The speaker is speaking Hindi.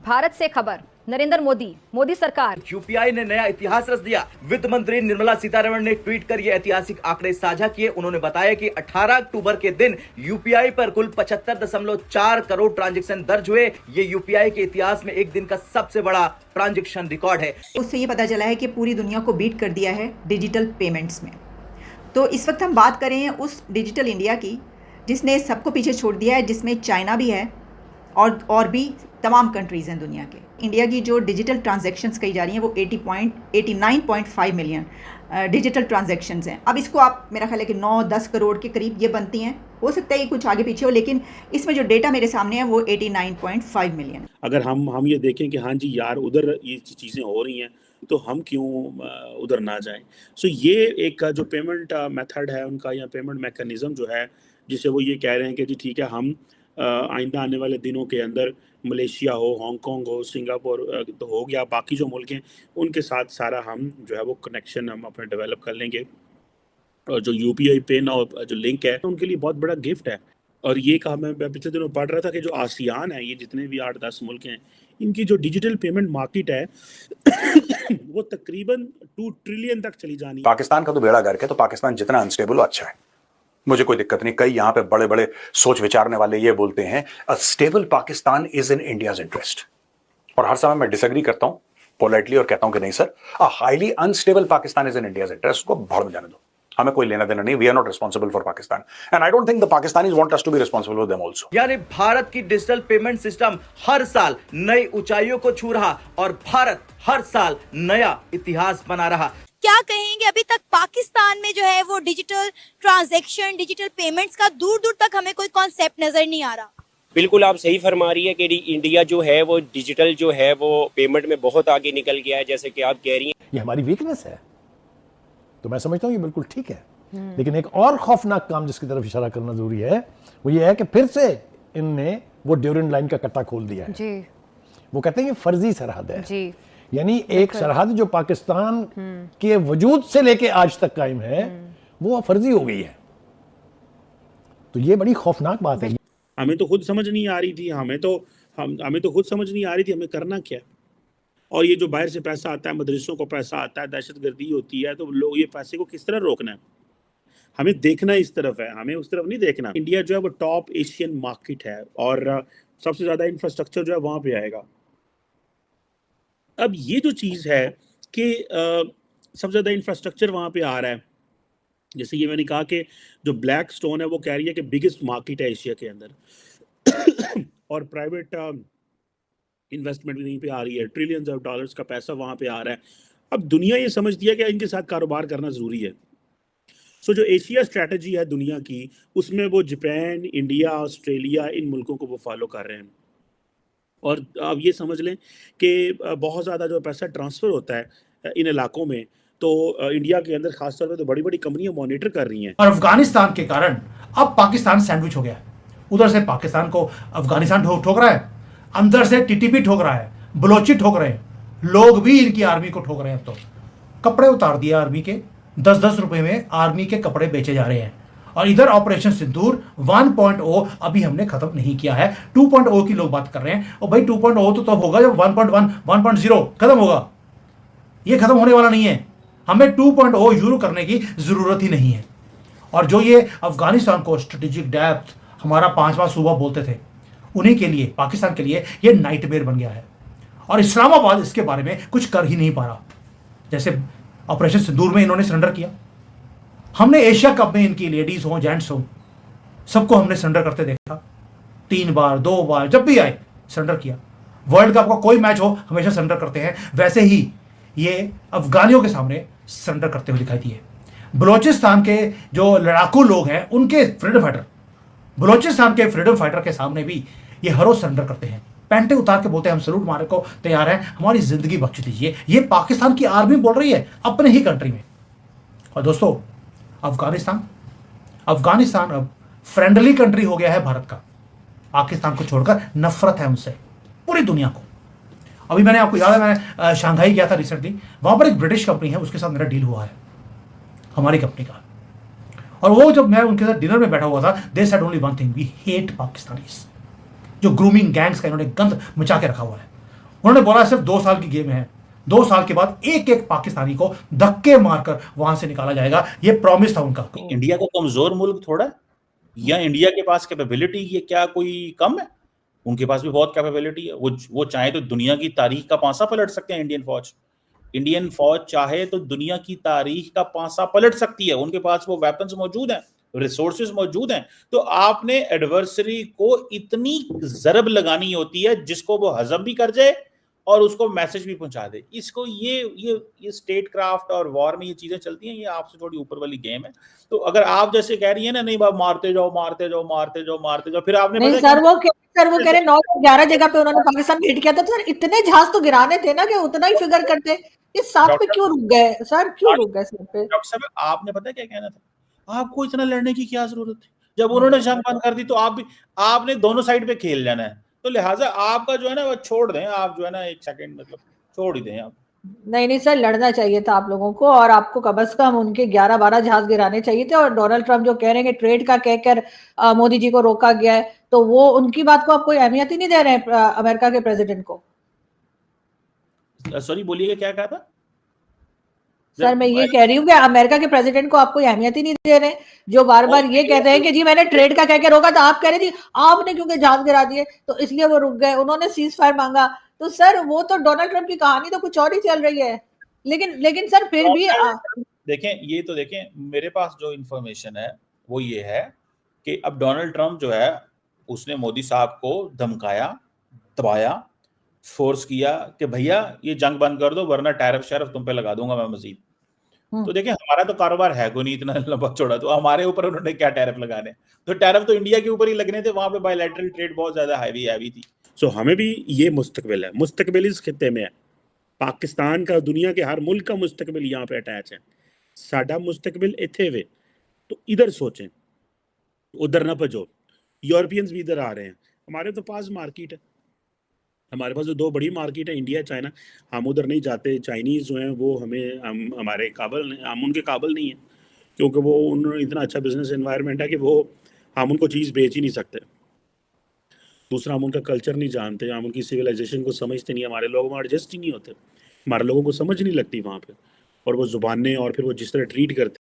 भारत से खबर, नरेंद्र मोदी सरकार। यूपीआई ने नया इतिहास रच दिया। वित्त मंत्री निर्मला सीतारमण ने ट्वीट कर ये ऐतिहासिक आंकड़े साझा किए। उन्होंने बताया कि 18 अक्टूबर के दिन यूपीआई पर कुल 75.4 करोड़ ट्रांजैक्शन दर्ज हुए। ये यूपीआई के इतिहास में एक दिन का सबसे बड़ा ट्रांजैक्शन रिकॉर्ड है। उससे ये पता चला है कि पूरी दुनिया को बीट कर दिया है डिजिटल पेमेंट्स में। तो इस वक्त हम बात करें उस डिजिटल इंडिया की जिसने सबको पीछे छोड़ दिया है, जिसमें चाइना भी है और भी तमाम कंट्रीज़ हैं दुनिया के। इंडिया की जो डिजिटल ट्रांजैक्शंस कही जा रही हैं वो 89.5 मिलियन डिजिटल ट्रांजैक्शंस हैं। अब इसको आप, मेरा ख्याल है कि 9-10 करोड़ के करीब ये बनती हैं। हो सकता है ये कुछ आगे पीछे हो, लेकिन इसमें जो डेटा मेरे सामने है वो 89.5 मिलियन। अगर हम ये देखें कि हाँ जी यार उधर ये चीज़ें हो रही हैं तो हम क्यों उधर ना जाएं। सो ये एक जो पेमेंट मेथड है उनका या पेमेंट मैकेनिज़्म जो है, जिसे वो ये कह रहे हैं कि जी ठीक है, हम आइंदा आने वाले दिनों के अंदर मलेशिया हो, हांगकांग हो, सिंगापुर तो हो गया, बाकी जो मुल्क हैं उनके साथ सारा हम जो है वो कनेक्शन हम अपने डेवलप कर लेंगे। और जो यूपीआई पिन और जो लिंक है उनके लिए बहुत बड़ा गिफ्ट है। और ये कहा, मैं पिछले दिनों पढ़ रहा था कि जो आसियान है, ये जितने भी 8-10 मुल्क हैं, इनकी जो डिजिटल पेमेंट मार्केट है वो तकरीबन 2 ट्रिलियन तक चली जानी। पाकिस्तान का तो बेड़ा गर्क है, तो पाकिस्तान जितना अनस्टेबल हो अच्छा है, मुझे कोई दिक्कत नहीं। कई यहाँ पे बड़े बड़े सोच विचारने वाले ये बोलते हैं a stable Pakistan is in India's interest, और हर समय मैं डिसएग्री करता हूं पोलाइटली और कहता हूं कि नहीं sir, a highly unstable Pakistan is in India's interest. उसको भाड़ में जाने दो, हमें कोई लेना देना नहीं। We are not responsible for Pakistan and I don't think the Pakistanis want us to be responsible for them also. यानी भारत की डिजिटल पेमेंट सिस्टम हर साल नई ऊंचाइयों को छू रहा और भारत हर साल नया इतिहास बना रहा। क्या कहेंगे, अभी तक पाकिस्तान में जो है वो डिजिटल ट्रांजैक्शन, डिजिटल पेमेंट्स का दूर दूर तक हमें कोई कॉन्सेप्ट नजर नहीं आ रहा। बिल्कुल आप सही फरमा रही है कि इंडिया जो है वो डिजिटल जो है वो पेमेंट में बहुत आगे निकल गया है, जैसे कि आप कह रही हैं। ये हमारी वीकनेस है, तो मैं समझता हूँ ये बिल्कुल ठीक है। लेकिन एक और खौफनाक काम जिसकी तरफ इशारा करना जरूरी है वो ये है कि फिर से इनने वो ड्यूरेंट लाइन का कट्टा खोल दिया है जी। वो कहते हैं ये फर्जी सरहद है जी। यानी एक सरहद जो पाकिस्तान के वजूद से लेके आज तक कायम है वो फर्जी हो गई है। तो ये बड़ी खौफनाक बात है। हमें तो खुद समझ नहीं आ रही थी, हमें तो खुद समझ नहीं आ रही थी हमें करना क्या। और ये जो बाहर से पैसा आता है, मदरसों को पैसा आता है, दहशतगर्दी होती है, तो लोग ये पैसे को किस तरह रोकना है। हमें देखना इस तरफ है, हमें उस तरफ नहीं देखना। इंडिया जो है वो टॉप एशियन मार्केट है और सबसे ज़्यादा इंफ्रास्ट्रक्चर जो है वहाँ पे आएगा। अब ये जो चीज़ है कि सबसे ज़्यादा इंफ्रास्ट्रक्चर वहाँ पे आ रहा है, जैसे ये मैंने कहा कि जो ब्लैक स्टोन है वो कह रही है कि बिगेस्ट मार्केट है एशिया के अंदर और प्राइवेट इन्वेस्टमेंट भी यहीं पे आ रही है, ट्रिलियंस ऑफ डॉलर्स का पैसा वहाँ पे आ रहा है। अब दुनिया ये समझती है कि इनके साथ कारोबार करना ज़रूरी है। सो जो एशिया स्ट्रैटेजी है दुनिया की, उसमें वो जापान, इंडिया, ऑस्ट्रेलिया, इन मुल्कों को वो फॉलो कर रहे हैं। और अब ये समझ लें कि बहुत ज़्यादा जो पैसा ट्रांसफ़र होता है इन इलाकों में, तो इंडिया के अंदर खासतौर पे तो बड़ी बड़ी कंपनियां मॉनिटर कर रही हैं। और अफगानिस्तान के कारण अब पाकिस्तान सैंडविच हो गया है। उधर से पाकिस्तान को अफगानिस्तान ठोक रहा है, अंदर से टीटीपी ठोक रहा है, बलोची ठोक रहे हैं, लोग भी इनकी आर्मी को ठोक रहे हैं। अब तो कपड़े उतार दिए आर्मी के, 10-10 रुपए में आर्मी के कपड़े बेचे जा रहे हैं। और इधर ऑपरेशन सिंदूर 1.0 अभी हमने खत्म नहीं किया है, 2.0 की लोग बात कर रहे हैं। और भाई 2.0 तो तब होगा जब 1.1, 1.0 खत्म होगा। ये खत्म होने वाला नहीं है, हमें 2.0 शुरू करने की जरूरत ही नहीं है। और जो ये अफगानिस्तान को स्ट्रेटेजिक डेप्थ हमारा 5वां सूबा बोलते थे, उन्हीं के लिए, पाकिस्तान के लिए ये नाइटमेयर बन गया है। और इस्लामाबाद इसके बारे में कुछ कर ही नहीं पा रहा। जैसे ऑपरेशन सिंदूर में इन्होंने सरेंडर किया, हमने एशिया कप में इनकी लेडीज हो, जेंट्स हो, सबको हमने सरेंडर करते देखा। 3 बार 2 बार जब भी आए सरेंडर किया। वर्ल्ड कप का कोई मैच हो हमेशा सरेंडर करते हैं। वैसे ही ये अफगानियों के सामने सरेंडर करते हुए दिखाई दिए। बलोचिस्तान के जो लड़ाकू लोग हैं, उनके फ्रीडम फाइटर, बलोचिस्तान के फ्रीडम फाइटर के सामने भी ये हर रोज सरेंडर करते हैं। पैंटे उतार के बोलते हैं हम सलूट मारने को तैयार हैं, हमारी जिंदगी बख्श दीजिए। ये पाकिस्तान की आर्मी बोल रही है अपने ही कंट्री में। और दोस्तों, अफगानिस्तान अब फ्रेंडली कंट्री हो गया है भारत का। पाकिस्तान को छोड़कर नफरत है उनसे पूरी दुनिया को। अभी मैंने आपको याद है, मैंने शंघाई गया था रिसेंटली, वहां पर एक ब्रिटिश कंपनी है, उसके साथ मेरा डील हुआ है, हमारी कंपनी का। और वो जब मैं उनके साथ डिनर में बैठा हुआ था, they said only one thing, we hate Pakistanis. जो ग्रूमिंग गैंग्स का इन्होंने गंद मचा के रखा हुआ है, उन्होंने बोला सिर्फ 2 साल की गेम है, 2 साल के बाद एक एक पाकिस्तानी को धक्के मारकर वहां से निकाला जाएगा, ये प्रॉमिस था उनका। इंडिया को कमजोर मुल्क थोड़ा है, या इंडिया के पास कैपेबिलिटी ये क्या कोई कम है? उनके पास भी बहुत कैपेबिलिटी है। वो चाहे तो दुनिया की तारीख का पांसा पलट सकते हैं। इंडियन फौज चाहे तो दुनिया की तारीख का पांसा पलट सकती है। उनके पास वो वेपन्स मौजूद हैं, रिसोर्सेज मौजूद हैं। तो आपने एडवर्सरी को इतनी जरब लगानी होती है जिसको वो हजम भी कर जाए और उसको मैसेज भी पहुंचा दे। इसको ये स्टेट क्राफ्ट और वॉर में ये चीजें चलती हैं, ये आपसे थोड़ी ऊपर वाली गेम है। तो अगर आप जैसे कह रही है ना, नहीं बाप मारते जाओ, फिर आपने नहीं सर, वो कह रहे 9 या 11 जगह पे उन्होंने पाकिस्तान हिट किया था। सर इतने जहाज तो गिराने थे ना कि उतना ही फिगर करते। इस 7 पे क्यों रुक गए सर? क्यों रुक गए सर पे? डॉक्टर साहब, आपने पता क्या कहना था? आपको इतना लड़ने की क्या जरूरत थी? जब उन्होंने जंग बंद कर दी तो आपने दोनों साइड पे खेल जाना है। तो लिहाजा आपका जो है ना वो छोड़ दें, आप जो है ना 1 सेकंड मतलब छोड़ ही दें आप। नहीं सर, लड़ना चाहिए था आप लोगों को, और आपको कम से कम उनके 11-12 जहाज गिराने चाहिए थे। और डोनाल्ड ट्रंप जो कह रहे हैं कि ट्रेड का कहकर मोदी जी को रोका गया है, तो वो उनकी बात को आप कोई अहमियत ही नहीं दे रहे हैं अमेरिका के प्रेसिडेंट को। सॉरी बोलिएगा, क्या कहा था सर? मैं ये कह रही हूँ कि अमेरिका के प्रेसिडेंट को आप कोई अहमियत ही नहीं दे रहे, जो बार बार ये कहते हैं कि जी मैंने ट्रेड का कह के रोका था। आप कह रहे जी आपने क्योंकि जहाज गिरा दिए तो इसलिए वो रुक गए, उन्होंने सीज फायर मांगा। तो सर वो तो डोनाल्ड ट्रंप की कहानी तो कुछ और ही चल रही है। लेकिन सर फिर भी देखें मेरे पास जो इंफॉर्मेशन है वो ये है कि अब डोनाल्ड ट्रंप जो है उसने मोदी साहब को धमकाया, दबाया, फोर्स किया कि भैया ये जंग बंद कर दो वरना टैरिफ तुम पे लगा दूंगा मैं मजीद। तो देखिए हमारा तो कारोबार है कोई नहीं इतना लंबा चौड़ा, तो हमारे ऊपर उन्होंने क्या टैरिफ लगाने? तो टैरिफ तो इंडिया के ऊपर ही लगने थे, वहां पे बायलैटरल ट्रेड बहुत ज्यादा हैवी थी। सो हमें भी ये मुस्तकबिल है, मुस्तकबिल इस खित्ते में है। पाकिस्तान का दुनिया के हर मुल्क का मुस्तकबिल यहाँ पे अटैच है। साडा मुस्तकबिल इथे वे, तो इधर सोचें, उधर ना भजो। यूरोपियंस भी इधर आ रहे हैं, हमारे तो पास मार्केट है। हमारे पास जो 2 बड़ी मार्केट है, इंडिया चाइना, हम उधर नहीं जाते। चाइनीज़ जो हैं वो हमारे काबिल, हम उनके काबिल नहीं हैं, क्योंकि वो उन्होंने इतना अच्छा बिजनेस एनवायरनमेंट है कि वो हम उनको चीज़ बेच ही नहीं सकते। दूसरा, हम उनका कल्चर नहीं जानते, हम उनकी सिविलाइजेशन को समझते नहीं, हमारे लोग वहाँ एडजस्ट ही नहीं होते, हमारे लोगों को समझ नहीं लगती वहाँ पे। और वो ज़ुबानें और फिर वो जिस तरह ट्रीट करते